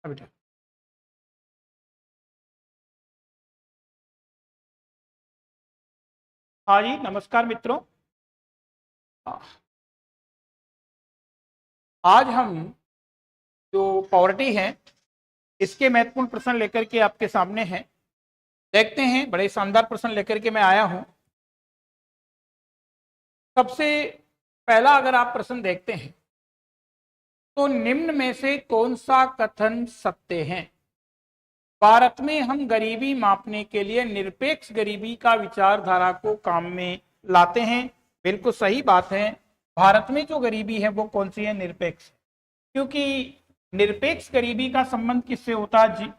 बेटा हाँ जी, नमस्कार मित्रों। आज हम जो पॉवर्टी है इसके महत्वपूर्ण प्रश्न लेकर के आपके सामने हैं। देखते हैं, बड़े शानदार प्रश्न लेकर के मैं आया हूं। सबसे पहला अगर आप प्रश्न देखते हैं तो निम्न में से कौन सा कथन सत्य है? भारत में हम गरीबी मापने के लिए निरपेक्ष गरीबी का विचारधारा को काम में लाते हैं। बिल्कुल सही बात है। भारत में जो गरीबी है वो कौन सी है? निरपेक्ष। क्योंकि निरपेक्ष गरीबी का संबंध किससे होता है?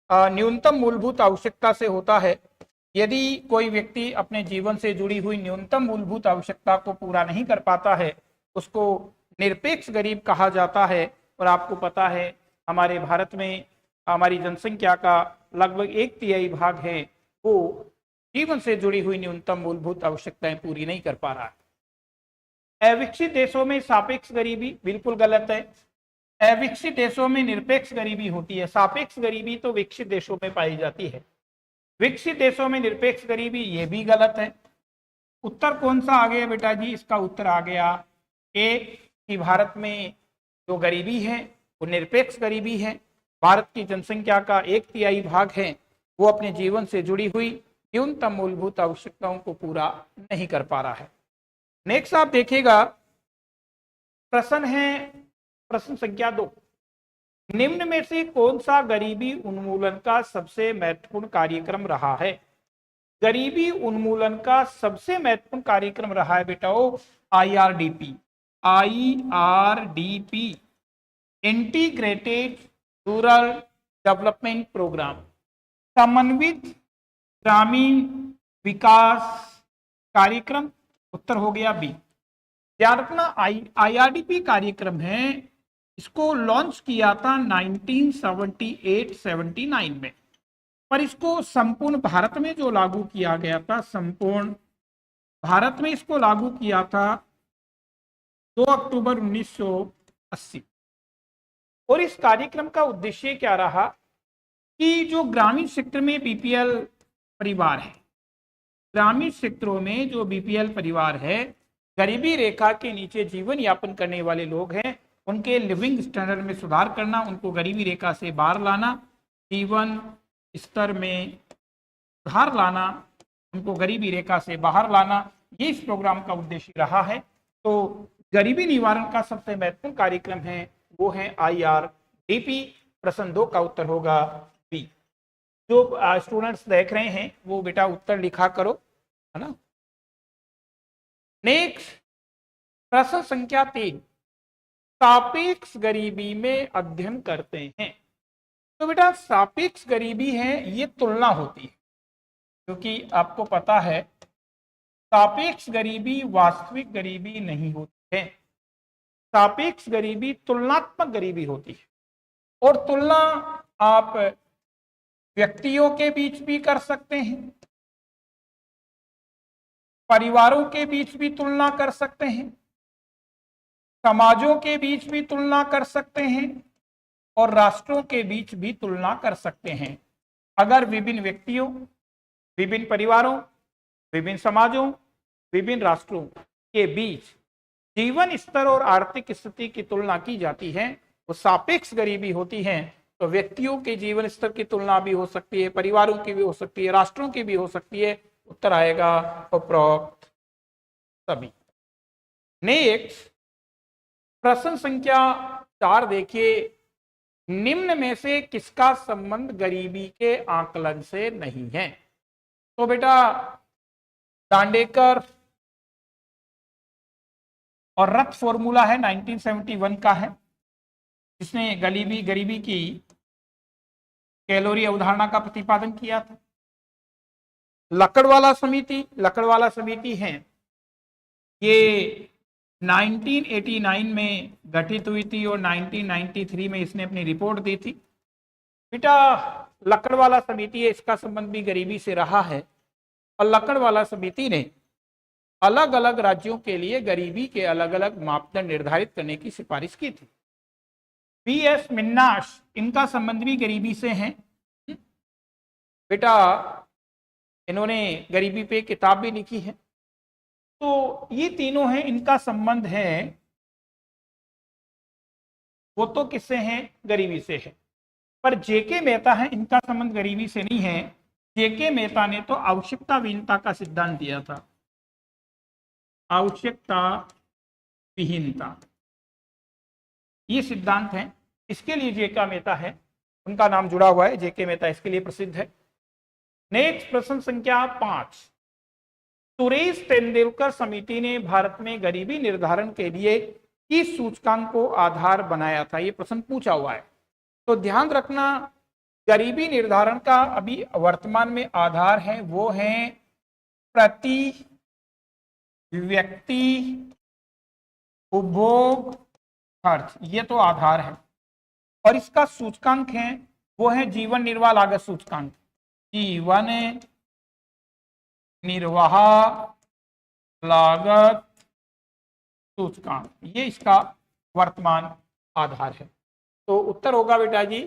न्यूनतम मूलभूत आवश्यकता से होता है। यदि कोई व्यक्ति अपने जीवन से जुड़ी हुई न्यूनतम मूलभूत आवश्यकता को पूरा नहीं कर पाता है, उसको निरपेक्ष गरीब कहा जाता है। और आपको पता है हमारे भारत में हमारी जनसंख्या का लगभग 1/3 भाग है वो जीवन से जुड़ी हुई न्यूनतम मूलभूत आवश्यकताएं पूरी नहीं कर पा रहा है। अविकसित देशों में सापेक्ष गरीबी बिल्कुल गलत है। अविकसित देशों में निरपेक्ष गरीबी होती है। सापेक्ष गरीबी तो विकसित देशों में पाई जाती है। विकसित देशों में निरपेक्ष गरीबी, ये भी गलत है। उत्तर कौन सा आ गया बेटा जी? इसका उत्तर आ गया ए कि भारत में जो गरीबी है वो निरपेक्ष गरीबी है। भारत की जनसंख्या का 1/3 भाग है वो अपने जीवन से जुड़ी हुई न्यूनतम मूलभूत आवश्यकताओं को पूरा नहीं कर पा रहा है। नेक्स्ट आप देखिएगा, प्रश्न है प्रश्न संख्या 2। निम्न में से कौन सा गरीबी उन्मूलन का सबसे महत्वपूर्ण कार्यक्रम रहा है? गरीबी उन्मूलन का सबसे महत्वपूर्ण कार्यक्रम रहा है बेटा वो IRDP। Integrated rural development programme, समन्वित ग्रामीण विकास कार्यक्रम। उत्तर हो गया बी। याद रखना, IRDP कार्यक्रम है, इसको लॉन्च किया था 1978-79 में, पर इसको संपूर्ण भारत में जो लागू किया गया था, संपूर्ण भारत में इसको लागू किया था 2 अक्टूबर 1980। और इस कार्यक्रम का उद्देश्य क्या रहा कि जो ग्रामीण क्षेत्र में BPL परिवार है, ग्रामीण क्षेत्रों में जो BPL परिवार है, गरीबी रेखा के नीचे जीवन यापन करने वाले लोग हैं, उनके लिविंग स्टैंडर्ड में सुधार करना, उनको गरीबी रेखा से बाहर लाना, जीवन स्तर में सुधार लाना, उनको गरीबी रेखा से बाहर लाना, ये इस प्रोग्राम का उद्देश्य रहा है। तो गरीबी निवारण का सबसे महत्वपूर्ण कार्यक्रम है वो है IRDP। प्रश्न 2 का उत्तर होगा बी। जो स्टूडेंट्स देख रहे हैं वो बेटा उत्तर लिखा करो, है ना। नेक्स्ट प्रश्न संख्या 3। सापेक्ष गरीबी में अध्ययन करते हैं। तो बेटा सापेक्ष गरीबी है, ये तुलना होती है, क्योंकि आपको पता है सापेक्ष गरीबी वास्तविक गरीबी नहीं होती है। सापेक्ष गरीबी तुलनात्मक गरीबी होती है। और तुलना आप व्यक्तियों के बीच भी कर सकते हैं, परिवारों के बीच भी तुलना कर सकते हैं, समाजों के बीच भी तुलना कर सकते हैं, और राष्ट्रों के बीच भी तुलना कर सकते हैं। अगर विभिन्न व्यक्तियों, विभिन्न परिवारों, विभिन्न समाजों, विभिन्न राष्ट्रों के बीच जीवन स्तर और आर्थिक स्थिति की तुलना की जाती है, वो सापेक्ष गरीबी होती है। तो व्यक्तियों के जीवन स्तर की तुलना भी हो सकती है, परिवारों की भी हो सकती है, राष्ट्रों की भी हो सकती है। उत्तर आएगा उपरोक्त सभी। नेक्स्ट प्रश्न संख्या 4 देखिए, निम्न में से किसका संबंध गरीबी के आकलन से नहीं है? तो बेटा दांडेकर और रथ फॉर्मूला है, 1971 का है, जिसने गरीबी की कैलोरी अवधारणा का प्रतिपादन किया था। लकड़वाला समिति है, ये 1989 में गठित हुई थी और 1993 में इसने अपनी रिपोर्ट दी थी। बेटा लकड़वाला समिति है, इसका संबंध भी गरीबी से रहा है। और लकड़वाला समिति ने अलग अलग राज्यों के लिए गरीबी के अलग अलग मापदंड निर्धारित करने की सिफारिश की थी। PS मिन्नाश, इनका संबंध भी गरीबी से है। बेटा इन्होंने गरीबी पे किताब भी लिखी है। तो ये तीनों हैं, इनका संबंध है वो तो किससे हैं, गरीबी से है। पर जेके मेहता है, इनका संबंध गरीबी से नहीं है। जेके मेहता ने तो आवश्यकता विहीनता का सिद्धांत दिया था, आवश्यकता विहीनता, ये सिद्धांत है, इसके लिए जेके मेहता है, उनका नाम जुड़ा हुआ है, जेके मेहता इसके लिए प्रसिद्ध है। नेक्स्ट प्रश्न संख्या 5, सुरेश तेंदुलकर समिति ने भारत में गरीबी निर्धारण के लिए किस सूचकांक को आधार बनाया था, ये प्रश्न पूछा हुआ है। तो ध्यान रखना, गरीबी निर्धारण का अभी वर्तमान में आधार है वो है प्रति व्यक्ति उपभोग खर्च, ये तो आधार है। और इसका सूचकांक है वो है जीवन निर्वाह लागत सूचकांक, जीवन निर्वाह लागत सूचकांक, ये इसका वर्तमान आधार है। तो उत्तर होगा बेटा जी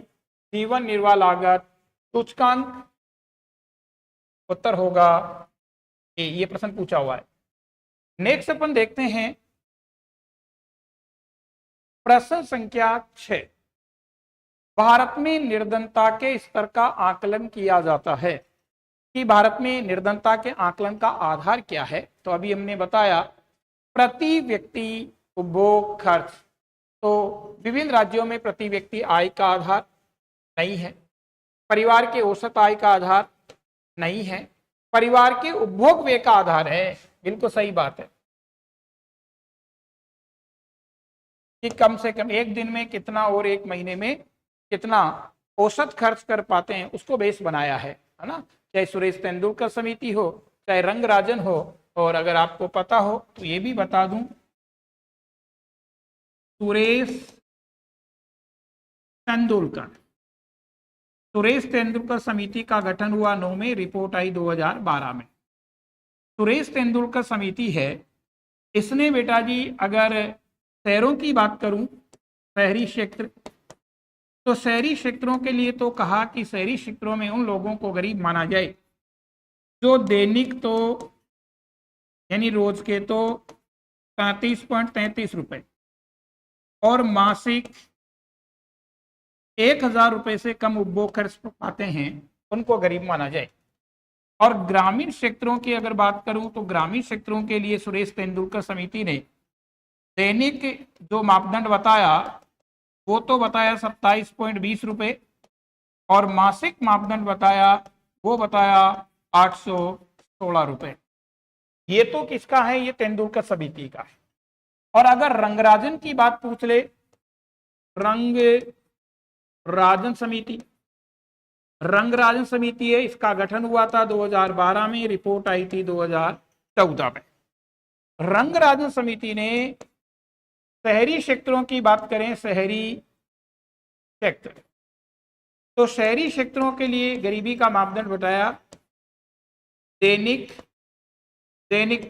जीवन निर्वाह लागत सूचकांक, उत्तर होगा ये प्रश्न पूछा हुआ है। नेक्स्ट अपन देखते हैं प्रश्न संख्या 6, भारत में निर्धनता के स्तर का आकलन किया जाता है कि भारत में निर्धनता के आकलन का आधार क्या है। तो अभी हमने बताया प्रति व्यक्ति उपभोग खर्च, तो विभिन्न राज्यों में प्रति व्यक्ति आय का आधार नहीं है, परिवार के औसत आय का आधार नहीं है, परिवार के उपभोग व्यय का आधार है। बिल्कुल सही बात है कि कम से कम एक दिन में कितना और एक महीने में कितना औसत खर्च कर पाते हैं, उसको बेस बनाया है ना। चाहे सुरेश तेंदुलकर समिति हो, चाहे रंगराजन हो, और अगर आपको पता हो तो ये भी बता दूं, सुरेश तेंदुलकर समिति का गठन हुआ 9 में, रिपोर्ट आई 2012 में। सुरेश तेंदुलकर समिति है, इसने बेटा जी अगर शहरों की बात करूं, शहरी क्षेत्र, तो शहरी क्षेत्रों के लिए तो कहा कि शहरी क्षेत्रों में उन लोगों को गरीब माना जाए जो दैनिक तो यानी रोज के तो 35.33 रुपए और मासिक 1000 रुपए से कम उपभोग खर्च पाते हैं, उनको गरीब माना जाए। और ग्रामीण क्षेत्रों की अगर बात करूं तो ग्रामीण क्षेत्रों के लिए सुरेश तेंदुलकर समिति ने दैनिक जो मापदंड बताया वो तो बताया 27.20 रुपए, और मासिक मापदंड बताया वो बताया 816 रुपए। ये तो किसका है, ये तेंदुलकर समिति का है। और अगर रंगराजन की बात पूछ ले, रंगराजन समिति है, इसका गठन हुआ था 2012 में, रिपोर्ट आई थी 2014 में। रंगराजन समिति ने शहरी क्षेत्रों की बात करें, शहरी क्षेत्र, तो शहरी क्षेत्रों के लिए गरीबी का मापदंड बताया दैनिक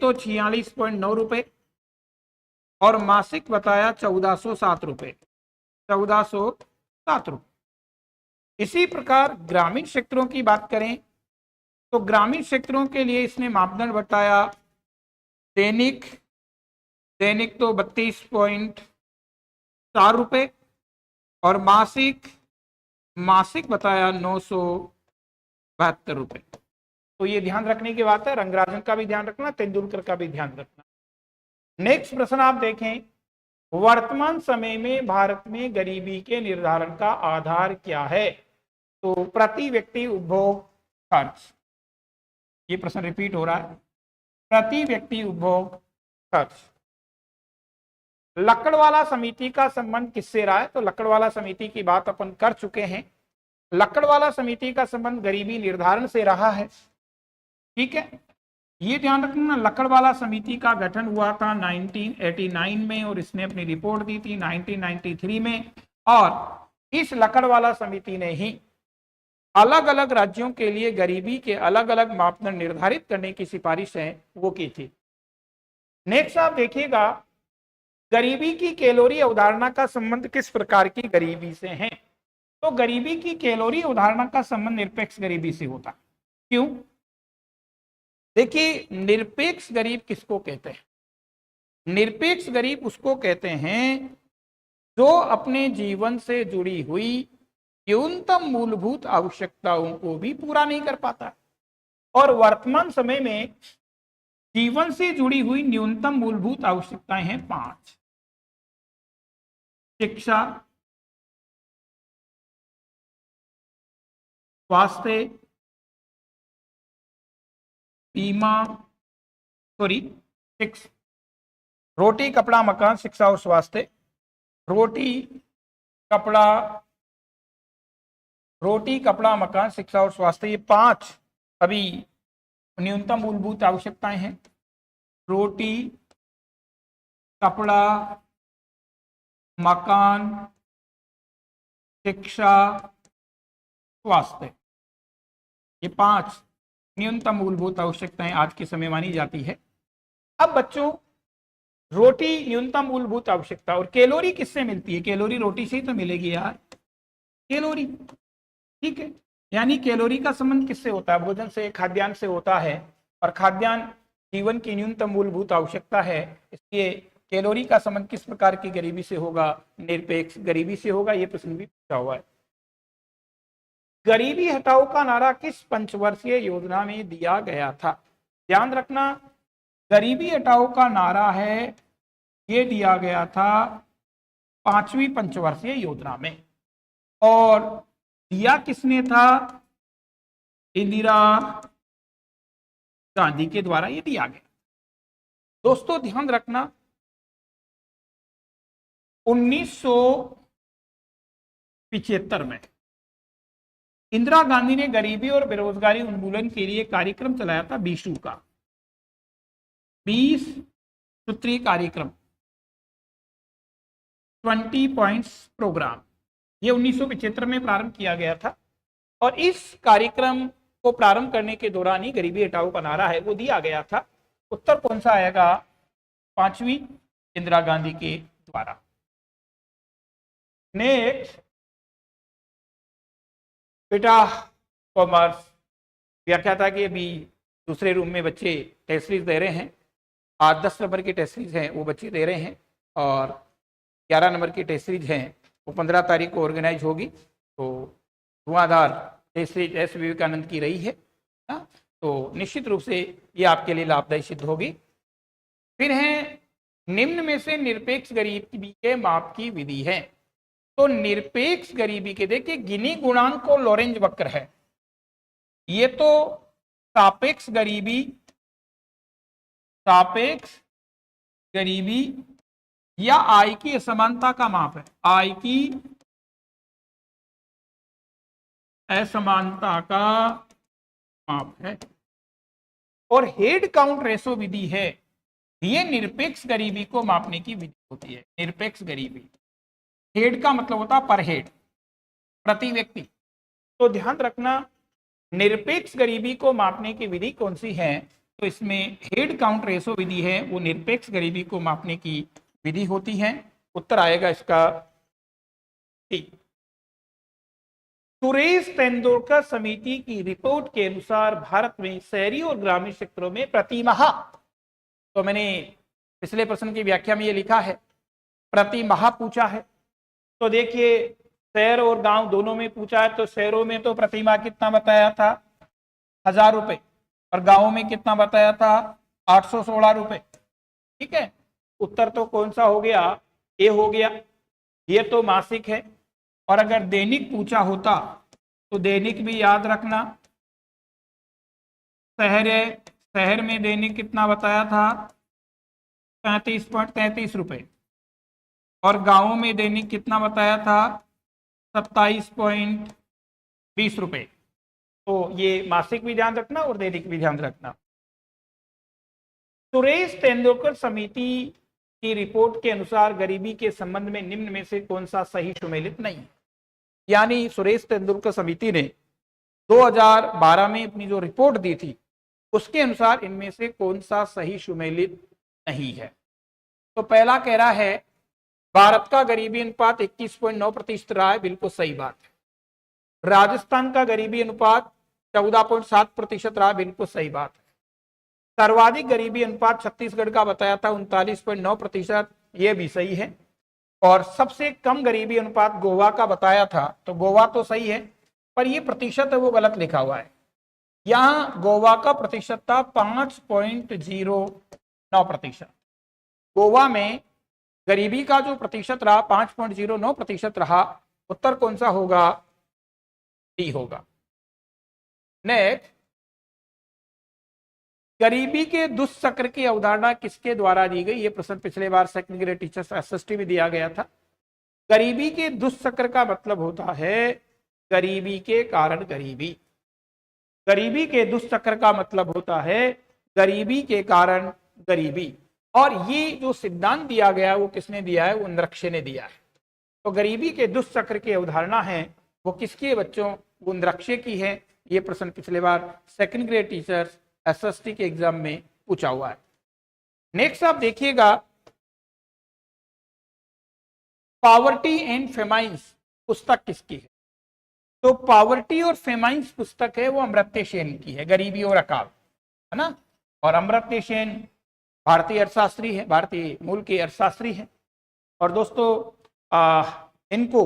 तो 46.9 रुपए और मासिक बताया 1407 रुपए, 1407 रुपए। इसी प्रकार ग्रामीण क्षेत्रों की बात करें तो ग्रामीण क्षेत्रों के लिए इसने मापदंड बताया दैनिक तो 32.4 रुपए और मासिक बताया 972 रुपए। तो ये ध्यान रखने की बात है, रंगराजन का भी ध्यान रखना, तेंदुलकर का भी ध्यान रखना। नेक्स्ट प्रश्न आप देखें, वर्तमान समय में भारत में गरीबी के निर्धारण का आधार क्या है। तो प्रति व्यक्ति उपभोग खर्च, ये प्रश्न रिपीट हो रहा है, प्रति व्यक्ति उपभोग खर्च। लकड़वाला समिति का संबंध किससे रहा है, तो लकड़वाला समिति की बात अपन कर चुके हैं। लकड़वाला समिति का संबंध गरीबी निर्धारण से रहा है, ठीक है। ये ध्यान रखना, लकड़वाला समिति का गठन हुआ था 1989 में और इसने अपनी रिपोर्ट दी थी 1993 में। और इस लकड़वाला समिति ने ही अलग अलग राज्यों के लिए गरीबी के अलग अलग मापदंड निर्धारित करने की सिफारिश है वो की थी। नेक्स्ट आप देखिएगा, गरीबी की कैलोरी अवधारणा का संबंध किस प्रकार की गरीबी से है? तो गरीबी की कैलोरी अवधारणा का संबंध निरपेक्ष गरीबी से होता है। क्यों? देखिए, निरपेक्ष गरीब किसको कहते हैं? निरपेक्ष गरीब उसको कहते हैं जो अपने जीवन से जुड़ी हुई न्यूनतम मूलभूत आवश्यकताओं को भी पूरा नहीं कर पाता, और वर्तमान समय में जीवन से जुड़ी हुई न्यूनतम मूलभूत आवश्यकताएं हैं 5: शिक्षा, स्वास्थ्य, बीमा, सॉरी 6, रोटी कपड़ा मकान शिक्षा और स्वास्थ्य। कपड़ा रोटी कपड़ा मकान शिक्षा और स्वास्थ्य, ये 5 अभी न्यूनतम मूलभूत आवश्यकताएं हैं। रोटी कपड़ा मकान शिक्षा स्वास्थ्य, ये 5 न्यूनतम मूलभूत आवश्यकताएं आज के समय मानी जाती है। अब बच्चों, रोटी न्यूनतम मूलभूत आवश्यकता, और कैलोरी किससे मिलती है? कैलोरी रोटी से ही तो मिलेगी यार, कैलोरी। ठीक है, यानी कैलोरी का संबंध किससे होता है? भोजन से, खाद्यान्न से होता है, और खाद्यान्न जीवन की न्यूनतम मूलभूत आवश्यकता है। इसलिए कैलोरी का संबंध किस प्रकार की गरीबी से होगा? निरपेक्ष गरीबी से होगा। यह प्रश्न भी पूछा हुआ है। गरीबी हटाओ का नारा किस पंचवर्षीय योजना में दिया गया था? ध्यान रखना, गरीबी हटाओ का नारा है, ये दिया गया था 5वीं पंचवर्षीय योजना में, और दिया किसने था? इंदिरा गांधी के द्वारा ये दिया गया। दोस्तों ध्यान रखना, 1975 में इंदिरा गांधी ने गरीबी और बेरोजगारी उन्मूलन के लिए कार्यक्रम चलाया था, 20 का 20 सूत्रीय कार्यक्रम, 20 पॉइंट्स प्रोग्राम। ये 1975 में प्रारंभ किया गया था, और इस कार्यक्रम को प्रारंभ करने के दौरान ही गरीबी हटाओ का नारा है वो दिया गया था। उत्तर कौन सा आएगा? 5वीं इंदिरा गांधी के द्वारा। नेक्स्ट, बेटा कॉमर्स व्याख्या था कि अभी दूसरे रूम में बच्चे टेस्ट सीरीज दे रहे हैं। 8-10 नंबर की टेस्ट सीरीज हैं वो बच्चे दे रहे हैं, और 11 नंबर की टेस्ट सीरीज हैं वो 15 तारीख को ऑर्गेनाइज होगी। तो धुआंधार टेस्ट सीरीज एस विवेकानंद की रही है, तो निश्चित रूप से ये आपके लिए लाभदायी सिद्ध होगी। फिर है, निम्न में से निरपेक्ष गरीबी के माप की विधि है। तो निरपेक्ष गरीबी के, देखिए गिनी गुणांक को लॉरेंज वक्र है, ये तो सापेक्ष गरीबी या आय की असमानता का माप है, आय की असमानता का माप है। और हेड काउंट रेशो विधि है, ये निरपेक्ष गरीबी को मापने की विधि होती है। निरपेक्ष गरीबी, हेड का मतलब होता है पर हेड, प्रति व्यक्ति। तो ध्यान रखना, निरपेक्ष गरीबी को मापने की विधि कौन सी है? तो इसमें हेड काउंट रेशो विधि है, वो निरपेक्ष गरीबी को मापने की विधि होती है। उत्तर आएगा इसका ठीक। सुरेश तेंदुलकर समिति की रिपोर्ट के अनुसार भारत में शहरी और ग्रामीण क्षेत्रों में प्रति माह, तो मैंने पिछले प्रश्न की व्याख्या में ये लिखा है प्रति माह पूछा है। तो देखिए, शहर और गांव दोनों में पूछा है, तो शहरों में तो प्रति माह कितना बताया था? 1000 रुपए, और गांवों में कितना बताया था? 816 रुपए। ठीक है, उत्तर तो कौन सा हो गया? ए हो गया। ये तो मासिक है, और अगर दैनिक पूछा होता तो दैनिक भी याद रखना, शहर में दैनिक कितना बताया था? 35.33 रुपए, और गांवों में दैनिक कितना बताया था? 27.20 रुपए। तो ये मासिक भी ध्यान रखना और दैनिक भी ध्यान रखना। सुरेश तेंदुलकर समिति की रिपोर्ट के अनुसार गरीबी के संबंध में निम्न में से कौन सा सही सुमेलित नहीं है? यानी सुरेश तेंदुलकर समिति ने 2012 में अपनी जो रिपोर्ट दी थी उसके अनुसार इनमें से कौन सा सही सुमेलित नहीं है? तो पहला कह रहा है भारत का गरीबी अनुपात 21.9% रहा है, बिल्कुल सही बात है। राजस्थान का गरीबी अनुपात 14.7% रहा, बिल्कुल सही बात है। सर्वाधिक गरीबी अनुपात छत्तीसगढ़ का बताया था 39.9%, यह भी सही है। और सबसे कम गरीबी अनुपात गोवा का बताया था, तो गोवा तो सही है, पर यह प्रतिशत है वो गलत लिखा हुआ है। यहां गोवा का प्रतिशत था 5.09%। गोवा में गरीबी का जो प्रतिशत रहा 5.09% रहा। उत्तर कौन सा होगा? डी होगा। नेक्स्ट, गरीबी के दुष्चक्र की अवधारणा किसके द्वारा दी गई? यह प्रश्न पिछले बार सेकंड ग्रेड टीचर्स एसएसटी में दिया गया था। गरीबी के दुष्चक्र का मतलब होता है गरीबी के कारण गरीबी। गरीबी के दुष्चक्र का मतलब होता है गरीबी के कारण गरीबी। और ये जो सिद्धांत दिया गया वो किसने दिया है? वो नृक्ष ने दिया है। तो गरीबी के दुष्चक्र की अवधारणा है वो किसकी है बच्चों? वो नृक्ष की है। ये प्रश्न पिछले बार सेकंड ग्रेड टीचर्स एसएसटी के एग्जाम में पूछा हुआ है। नेक्स्ट आप देखिएगा, पॉवर्टी एंड फेमाइंस पुस्तक किसकी है? तो पॉवर्टी और फेमाइंस पुस्तक है वो अमर्त्य सेन की है, गरीबी और अकाल, है ना। और अमर्त्य सेन भारतीय अर्थशास्त्री है, भारतीय मूल के अर्थशास्त्री है। और दोस्तों इनको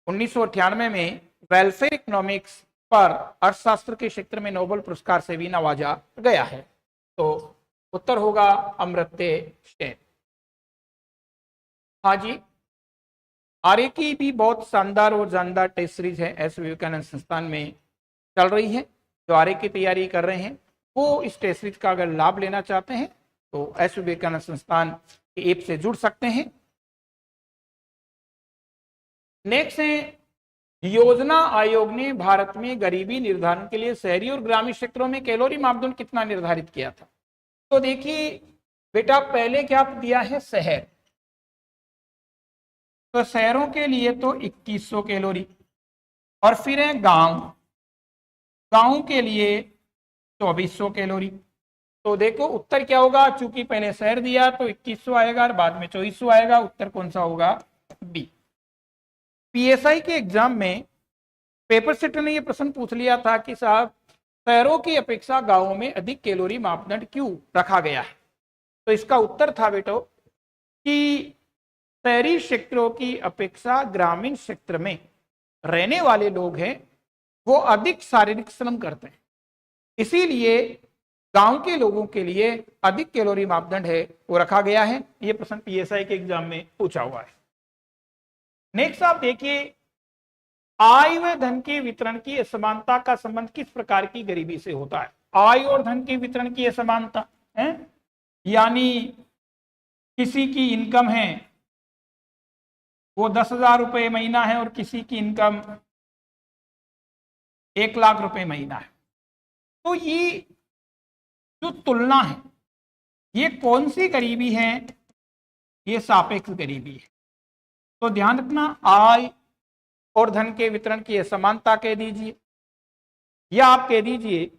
1998 में वेलफेयर इकोनॉमिक्स पर अर्थशास्त्र के क्षेत्र में नोबेल पुरस्कार से भी नवाजा गया है। तो उत्तर होगा अमर्त्य सेन। हाँ जी, आर्य की भी बहुत शानदार और जानदार टेस्ट सीरीज है, एस विवेकानंद संस्थान में चल रही है। जो आर्य की तैयारी कर रहे हैं वो इस टेस्ट सीरीज का अगर लाभ लेना चाहते हैं तो एस विवेकानंद संस्थान के ऐप से जुड़ सकते हैं। नेक्स्ट है, योजना आयोग ने भारत में गरीबी निर्धारण के लिए शहरी और ग्रामीण क्षेत्रों में कैलोरी मापदंड कितना निर्धारित किया था? तो देखिए बेटा, पहले क्या दिया है? शहर। तो शहरों के लिए तो 2100 कैलोरी। और फिर है गांव, गांव के लिए 2400 कैलोरी। तो देखो उत्तर क्या होगा? चूंकि पहले शहर दिया तो 2100 आएगा और बाद में 2400 आएगा। उत्तर कौन सा होगा? बी। पीएसआई के एग्जाम में पेपर सेटर ने यह प्रश्न पूछ लिया था कि साहब शहरों की अपेक्षा गांवों में अधिक कैलोरी मापदंड क्यों रखा गया है? तो इसका उत्तर था बेटो कि शहरी क्षेत्रों की अपेक्षा ग्रामीण क्षेत्र में रहने वाले लोग हैं वो अधिक शारीरिक श्रम करते हैं, इसीलिए गांव के लोगों के लिए अधिक कैलोरी मापदंड है वो रखा गया है। यह प्रश्न पीएसआई के एग्जाम में पूछा हुआ है। नेक्स्ट आप देखिए, आय व धन के वितरण की असमानता का संबंध किस प्रकार की गरीबी से होता है? आय और धन के वितरण की असमानता है, यानी किसी की इनकम है वो 10,000 रुपए महीना है और किसी की इनकम 1 लाख रुपए महीना है। तो ये जो तुलना है ये कौन सी गरीबी है? ये सापेक्ष गरीबी है। तो ध्यान रखना, आय और धन के वितरण की असमानता कह दीजिए, या आप कह दीजिए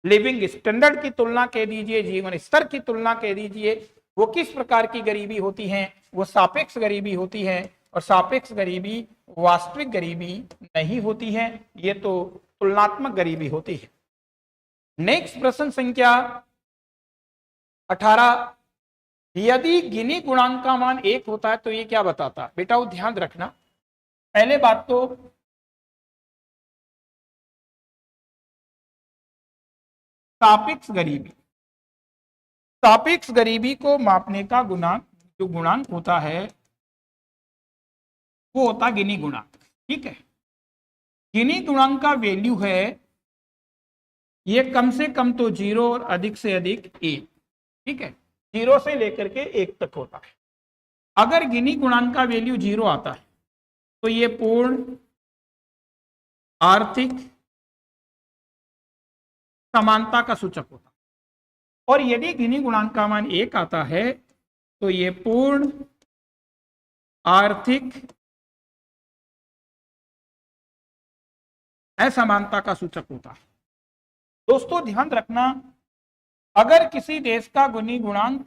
लिविंग स्टैंडर्ड की तुलना कह दीजिए, जीवन स्तर की तुलना कह दीजिए, वो किस प्रकार की गरीबी होती है? वो सापेक्ष गरीबी होती है। और सापेक्ष गरीबी वास्तविक गरीबी नहीं होती है, ये तो तुलनात्मक गरीबी होती है। नेक्स्ट प्रश्न संख्या 18, यदि गिनी गुणांक का मान 1 होता है तो ये क्या बताता? बेटा वो ध्यान रखना, पहले बात तो सापेक्ष गरीबी, सापेक्ष गरीबी को मापने का गुणांक जो गुणांक होता है वो होता गिनी गुणांक। ठीक है, गिनी गुणांक का वैल्यू है ये कम से कम तो 0 और अधिक से अधिक 1। ठीक है, 0 से लेकर के 1 तक होता है। अगर गिनी गुणांक का वैल्यू 0 आता है तो ये पूर्ण आर्थिक समानता का सूचक होता है, और यदि गिनी गुणांक का मान 1 आता है तो ये पूर्ण आर्थिक असमानता का सूचक होता है। दोस्तों ध्यान रखना, अगर किसी देश का गिनी गुणांक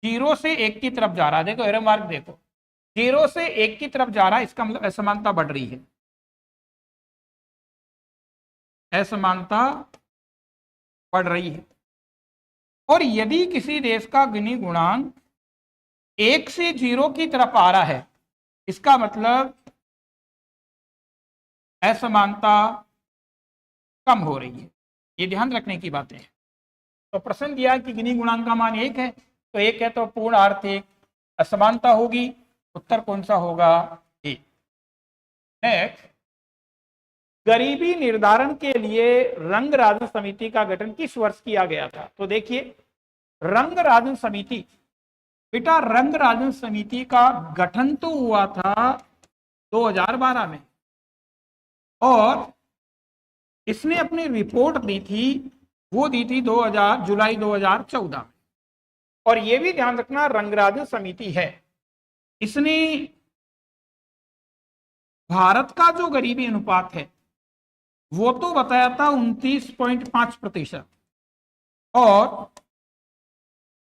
0 से 1 की तरफ जा रहा है, देखो एरो मार्क देखो, 0 से 1 की तरफ जा रहा है, इसका मतलब असमानता बढ़ रही है, असमानता बढ़ रही है। और यदि किसी देश का गिनी गुणांक 1 से 0 की तरफ आ रहा है, इसका मतलब असमानता कम हो रही है। ये ध्यान रखने की बातें हैं। तो प्रश्न दिया कि गिनी गुणांक का मान 1 है, तो 1 है तो पूर्ण आर्थिक असमानता होगी। उत्तर कौन सा होगा? ए। नेक्स्ट, गरीबी निर्धारण के लिए रंग राजन समिति का गठन किस वर्ष किया गया था? तो देखिए, रंग राजन समिति, बेटा रंग राजन समिति का गठन तो हुआ था 2012 में, और इसने अपनी रिपोर्ट दी थी, वो दी थी जुलाई 2014 में। और ये भी ध्यान रखना, रंगराजन समिति है, इसने भारत का जो गरीबी अनुपात है वो तो बताया था 29.5%, और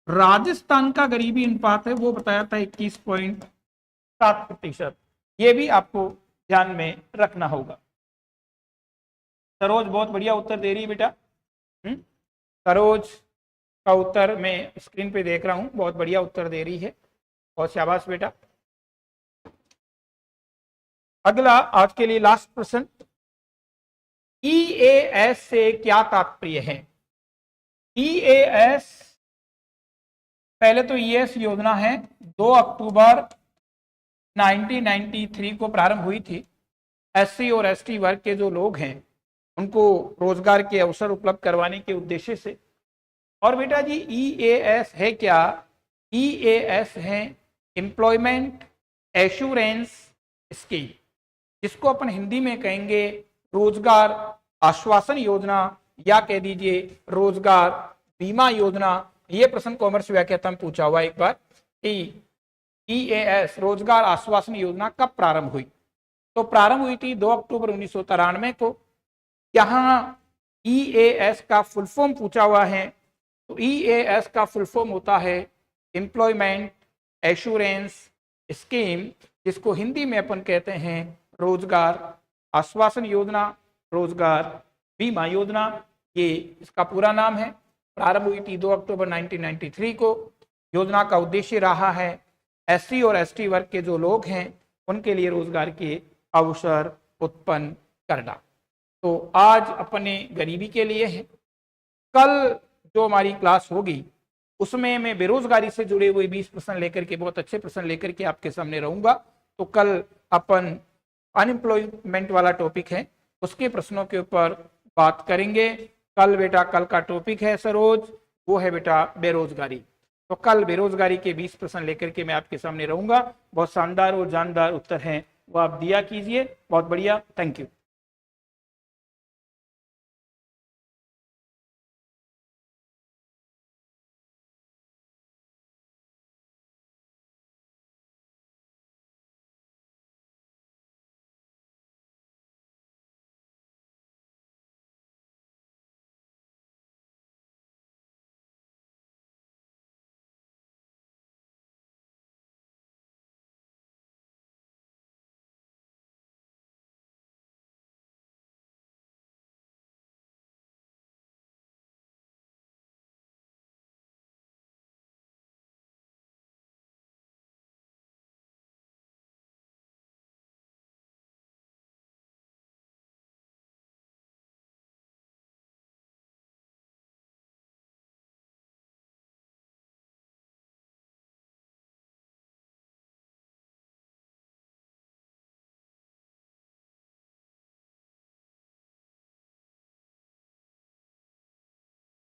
राजस्थान का गरीबी अनुपात है वो बताया था 21.7%। ये भी आपको ध्यान में रखना होगा। सरोज बहुत बढ़िया उत्तर दे रही है बेटा। सरोज का उत्तर मैं स्क्रीन पे देख रहा हूं, बहुत बढ़िया उत्तर दे रही है, बहुत शाबाश बेटा। अगला आज के लिए लास्ट प्रश्न, ईएएस से क्या तात्पर्य है? ईएएस, पहले तो ईएएस योजना है 2 अक्टूबर 1993 को प्रारंभ हुई थी। एससी और एसटी वर्ग के जो लोग हैं उनको रोजगार के अवसर उपलब्ध करवाने के उद्देश्य से। और बेटा जी ईएएस है क्या? ईएएस है एम्प्लॉयमेंट एश्योरेंस स्कीम, जिसको अपन हिंदी में कहेंगे रोजगार आश्वासन योजना, या कह दीजिए रोजगार बीमा योजना। ये प्रश्न कॉमर्स व्याख्याता में पूछा हुआ एक बार कि ईएएस रोजगार आश्वासन योजना कब प्रारंभ हुई? तो प्रारंभ हुई थी 2 अक्टूबर 1993 को। यहाँ ईएएस का फुल फॉर्म पूछा हुआ है, तो ईएएस का फुल फॉर्म होता है एम्प्लॉयमेंट एश्योरेंस स्कीम, जिसको हिंदी में अपन कहते हैं रोजगार आश्वासन योजना, रोजगार बीमा योजना, ये इसका पूरा नाम है। प्रारंभ हुई थी 2 अक्टूबर 1993 को। योजना का उद्देश्य रहा है एससी और एसटी वर्ग के जो लोग हैं उनके लिए रोजगार के अवसर उत्पन्न करना। तो आज अपने गरीबी के लिए है। कल जो हमारी क्लास होगी उसमें मैं बेरोजगारी से जुड़े हुए 20 प्रश्न लेकर के, बहुत अच्छे प्रश्न लेकर के आपके सामने रहूंगा। तो कल अपन अनएम्प्लॉयमेंट वाला टॉपिक है, उसके प्रश्नों के ऊपर बात करेंगे। कल बेटा, कल का टॉपिक है सरोज, वो है बेटा बेरोजगारी। तो कल बेरोजगारी के 20 प्रश्न लेकर के मैं आपके सामने रहूंगा। बहुत शानदार और जानदार उत्तर हैं वो आप दिया कीजिए। बहुत बढ़िया, थैंक यू।